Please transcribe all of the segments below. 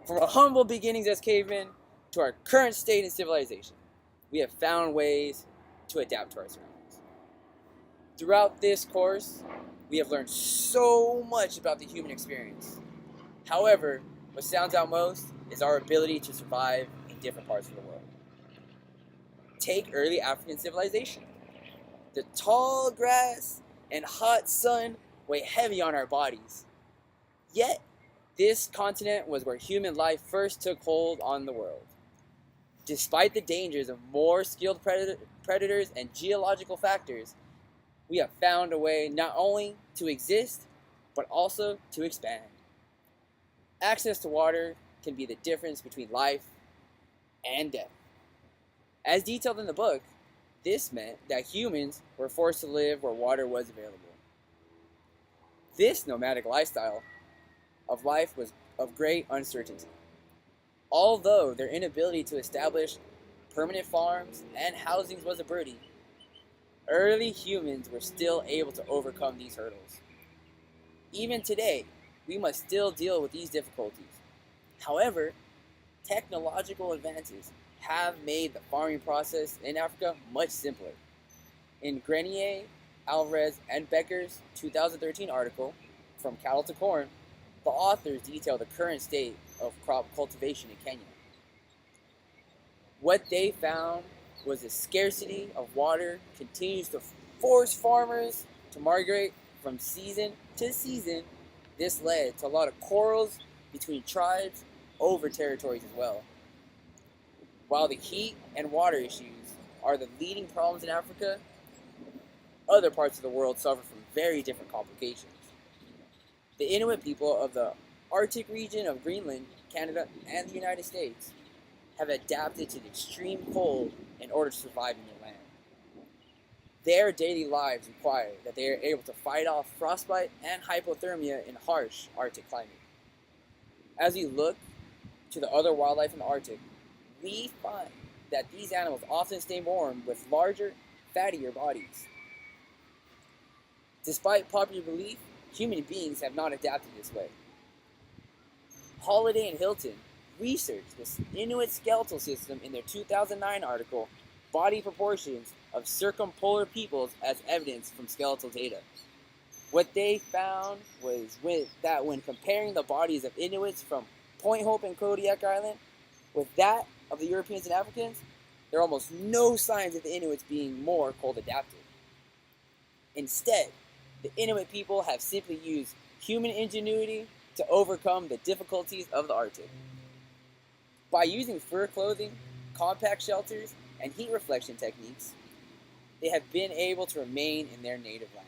From our humble beginnings as cavemen to our current state in civilization, we have found ways to adapt to our surroundings. Throughout this course, we have learned so much about the human experience. However, what stands out most is our ability to survive in different parts of the world. Take early African civilization. The tall grass and hot sun weigh heavy on our bodies. Yet, this continent was where human life first took hold on the world. Despite the dangers of more skilled predators and geological factors, we have found a way not only to exist, but also to expand. Access to water can be the difference between life and death. As detailed in the book, this meant that humans were forced to live where water was available. This nomadic lifestyle of life was of great uncertainty. Although their inability to establish permanent farms and housings was a burden, early humans were still able to overcome these hurdles. Even today, we must still deal with these difficulties. However, technological advances have made the farming process in Africa much simpler. In Grenier, Alvarez, and Becker's 2013 article, From Cattle to Corn, the authors detail the current state of crop cultivation in Kenya. What they found was the scarcity of water continues to force farmers to migrate from season to season. This led to a lot of quarrels between tribes over territories as well. While the heat and water issues are the leading problems in Africa, other parts of the world suffer from very different complications. The Inuit people of the Arctic region of Greenland, Canada, and the United States have adapted to the extreme cold in order to survive in their land. Their daily lives require that they are able to fight off frostbite and hypothermia in harsh Arctic climate. As we look to the other wildlife in the Arctic, we find that these animals often stay warm with larger, fattier bodies. Despite popular belief, human beings have not adapted this way. Holliday and Hilton researched this Inuit skeletal system in their 2009 article, Body Proportions of Circumpolar Peoples as Evidence from Skeletal Data. What they found was that when comparing the bodies of Inuits from Point Hope and Kodiak Island with that of the Europeans and Africans, there are almost no signs of the Inuits being more cold adapted. Instead, the Inuit people have simply used human ingenuity to overcome the difficulties of the Arctic. By using fur clothing, compact shelters, and heat reflection techniques, they have been able to remain in their native land.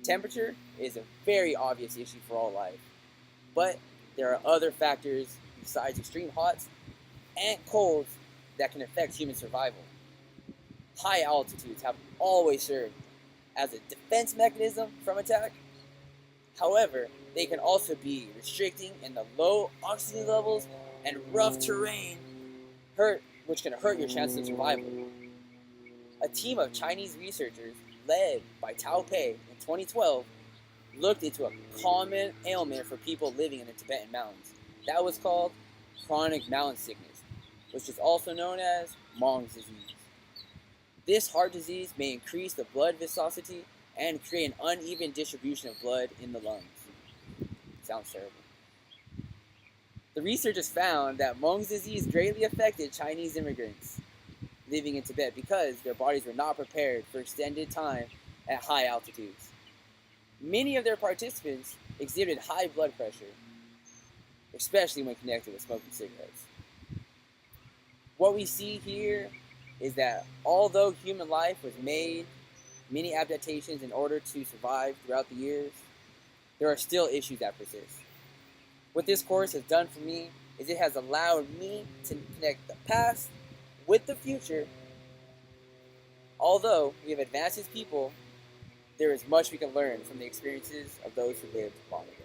Temperature is a very obvious issue for all life, but there are other factors besides extreme hots and colds that can affect human survival. High altitudes have always served as a defense mechanism from attack. However, they can also be restricting in the low oxygen levels and rough terrain, which can hurt your chances of survival. A team of Chinese researchers, led by Tao Pei in 2012, looked into a common ailment for people living in the Tibetan mountains. That was called chronic mountain sickness, which is also known as Mong's disease. This heart disease may increase the blood viscosity and create an uneven distribution of blood in the lungs. Sounds terrible. The researchers found that Mong's disease greatly affected Chinese immigrants living in Tibet because their bodies were not prepared for extended time at high altitudes. Many of their participants exhibited high blood pressure, especially when connected with smoking cigarettes. What we see here is that although human life was made many adaptations in order to survive throughout the years, there are still issues that persist. What this course has done for me is it has allowed me to connect the past with the future. Although we have advanced as people, there is much we can learn from the experiences of those who lived long ago.